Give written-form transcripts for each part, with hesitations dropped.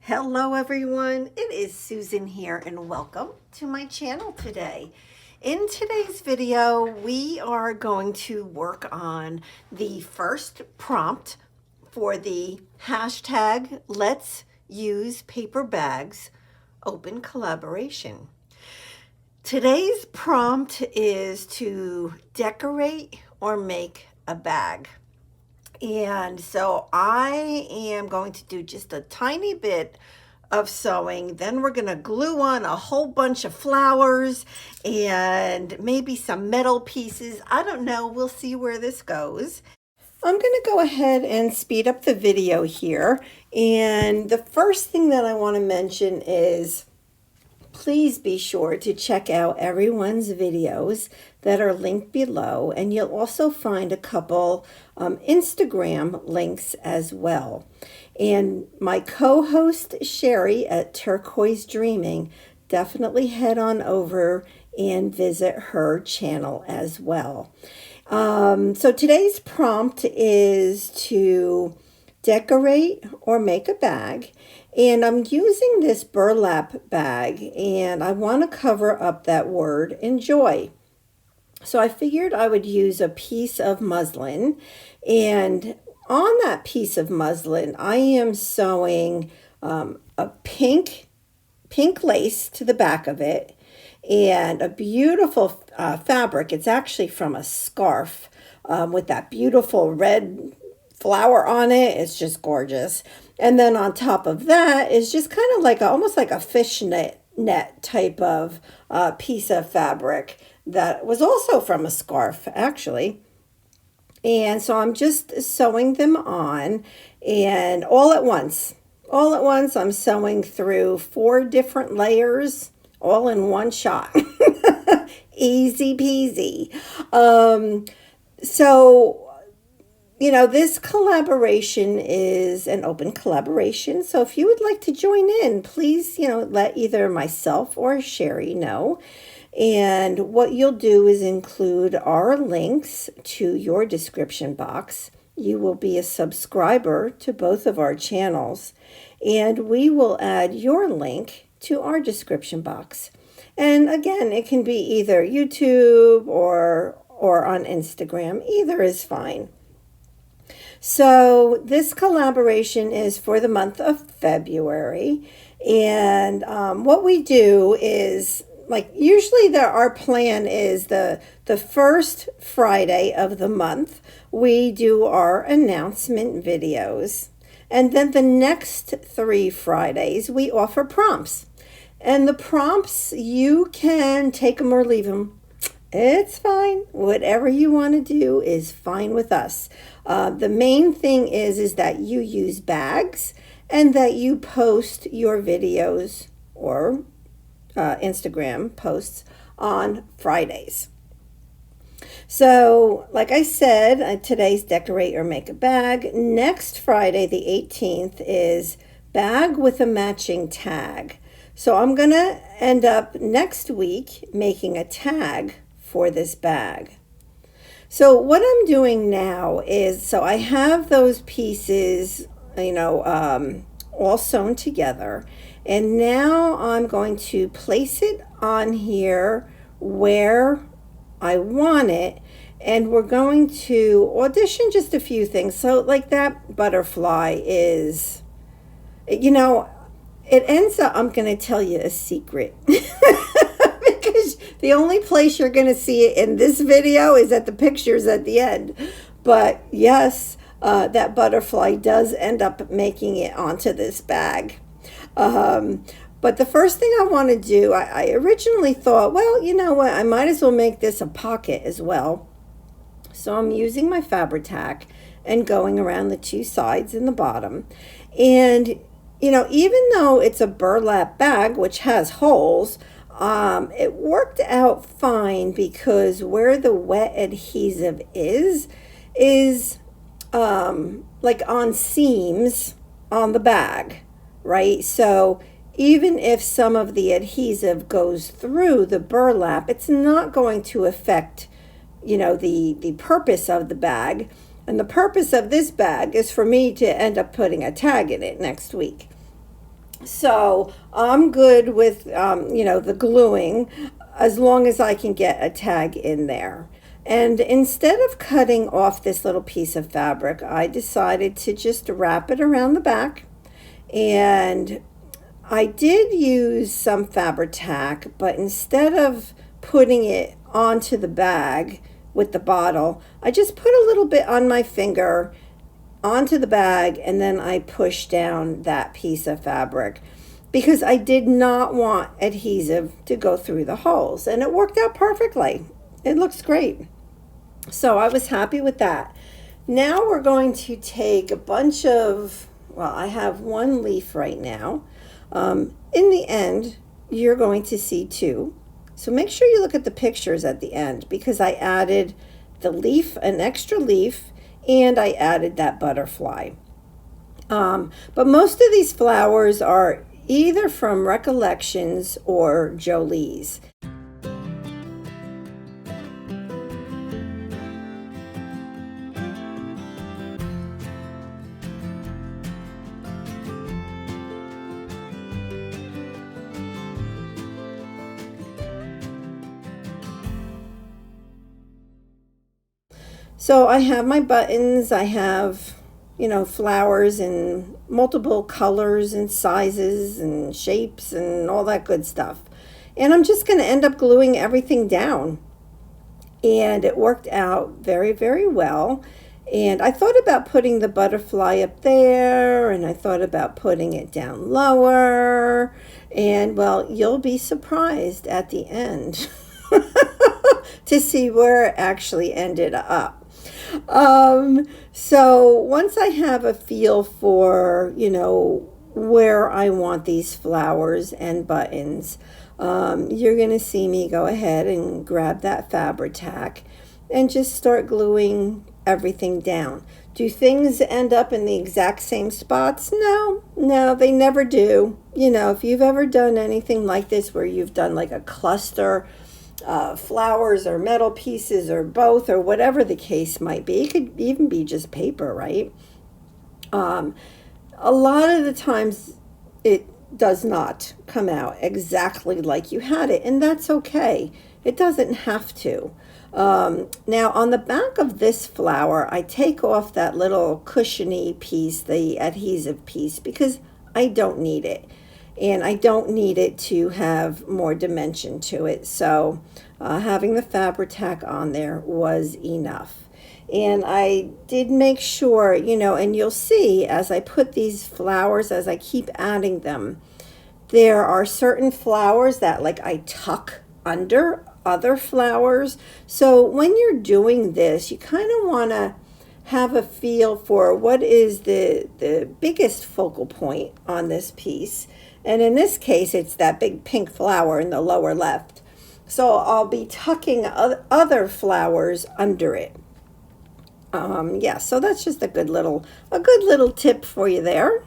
Hello everyone, it is Susan here and welcome to my channel today. In today's video, we are going to work on the first prompt for the hashtag Let's Use Paper Bags Open Collaboration. Today's prompt is to decorate or make a bag. And so I am going to do just a tiny bit of sewing. Then we're going to glue on a whole bunch of flowers and maybe some metal pieces. I don't know. We'll see where this goes. I'm going to go ahead and speed up the video here. And the first thing that I want to mention is please be sure to check out everyone's videos that are linked below, and you'll also find a couple Instagram links as well. And my co-host Sheree at Turquoise Dreaming, definitely head on over and visit her channel as well. So today's prompt is to decorate or make a bag. And I'm using this burlap bag, and I want to cover up that word enjoy. So I figured I would use a piece of muslin, and on that piece of muslin, I am sewing a pink lace to the back of it, and a beautiful fabric. It's actually from a scarf with that beautiful red flower on it. It's just gorgeous. And then on top of that is just kind of like almost like a fishnet type of piece of fabric that was also from a scarf actually. And so I'm just sewing them on, and all at once I'm sewing through 4 different layers all in one shot. Easy peasy. So you know, this collaboration is an open collaboration. So if you would like to join in, please, let either myself or Sheree know. And what you'll do is include our links to your description box. You will be a subscriber to both of our channels, and we will add your link to our description box. And again, it can be either YouTube or on Instagram. Either is fine. So this collaboration is for the month of February, and what we do is, like, usually our plan is the first Friday of the month we do our announcement videos, and then the next 3 Fridays we offer prompts. And the prompts, you can take them or leave them. It's fine. Whatever you want to do is fine with us. The main thing is that you use bags and that you post your videos or Instagram posts on Fridays. So, like I said, today's decorate or make a bag. Next Friday, the 18th, is bag with a matching tag. So I'm going to end up next week making a tag for this bag. So what I'm doing now is, so I have those pieces, all sewn together, and now I'm going to place it on here where I want it, and we're going to audition just a few things. So like that butterfly is, it ends up, I'm going to tell you a secret. Because the only place you're going to see it in this video is at the pictures at the end. But yes, that butterfly does end up making it onto this bag. But the first thing I want to do, I originally thought, well, you know what, I might as well make this a pocket as well. So I'm using my Fabri-Tac and going around the 2 sides and the bottom. And, even though it's a burlap bag, which has holes, it worked out fine because where the wet adhesive is like on seams on the bag, right? So even if some of the adhesive goes through the burlap, it's not going to affect, the purpose of the bag. And the purpose of this bag is for me to end up putting a tag in it next week. So I'm good with, the gluing as long as I can get a tag in there. And instead of cutting off this little piece of fabric, I decided to just wrap it around the back. And I did use some Fabri-Tac, but instead of putting it onto the bag with the bottle, I just put a little bit on my finger onto the bag, and then I pushed down that piece of fabric because I did not want adhesive to go through the holes, and it worked out perfectly. It looks great. So I was happy with that. Now we're going to take a bunch of, well, I have one leaf right now. In the end, you're going to see two. So make sure you look at the pictures at the end because I added the leaf, an extra leaf, and I added that butterfly. But most of these flowers are either from Recollections or Jolie's. So I have my buttons, I have, flowers in multiple colors and sizes and shapes and all that good stuff. And I'm just going to end up gluing everything down. And it worked out very, very well. And I thought about putting the butterfly up there, and I thought about putting it down lower. And well, you'll be surprised at the end to see where it actually ended up. So once I have a feel for, where I want these flowers and buttons, you're going to see me go ahead and grab that Fabri-Tac and just start gluing everything down. Do things end up in the exact same spots? No, they never do. If you've ever done anything like this where you've done like a cluster, flowers or metal pieces or both or whatever the case might be. It could even be just paper, right? A lot of the times it does not come out exactly like you had it, and that's okay. It doesn't have to. Now on the back of this flower, I take off that little cushiony piece, the adhesive piece, because I don't need it. And I don't need it to have more dimension to it. So having the Fabri-Tac on there was enough. And I did make sure, and you'll see as I put these flowers, as I keep adding them, there are certain flowers that like I tuck under other flowers. So when you're doing this, you kind of want to have a feel for what is the biggest focal point on this piece. And in this case, it's that big pink flower in the lower left. So I'll be tucking other flowers under it. Yeah, so that's just a good little tip for you there.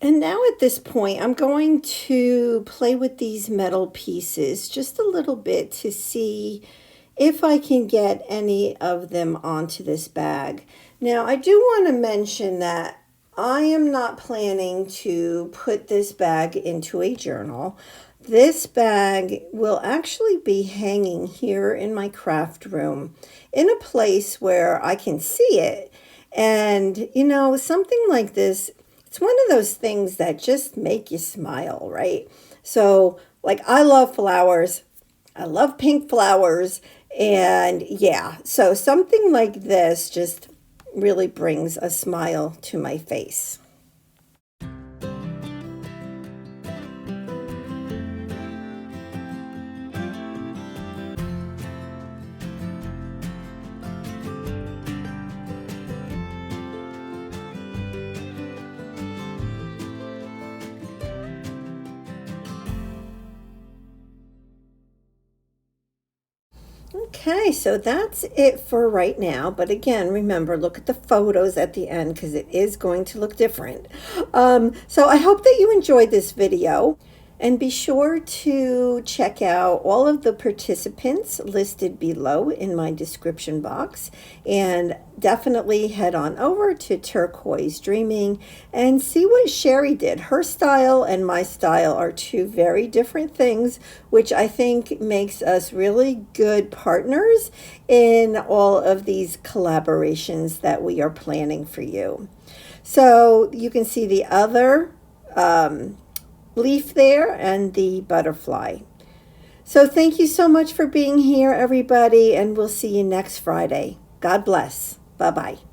And now at this point, I'm going to play with these metal pieces just a little bit to see if I can get any of them onto this bag. Now, I do want to mention that I am not planning to put this bag into a journal. This bag will actually be hanging here in my craft room in a place where I can see it. And, something like this, it's one of those things that just make you smile, right? So, like, I love flowers. I love pink flowers. And yeah, so something like this just really brings a smile to my face. Okay, so that's it for right now. But again, remember, look at the photos at the end because it is going to look different. So I hope that you enjoyed this video. And be sure to check out all of the participants listed below in my description box. And definitely head on over to Turquoise Dreaming and see what Sheree did. Her style and my style are two very different things, which I think makes us really good partners in all of these collaborations that we are planning for you. So you can see the other leaf there and the butterfly. So thank you so much for being here, everybody, and we'll see you next Friday. God bless. Bye-bye.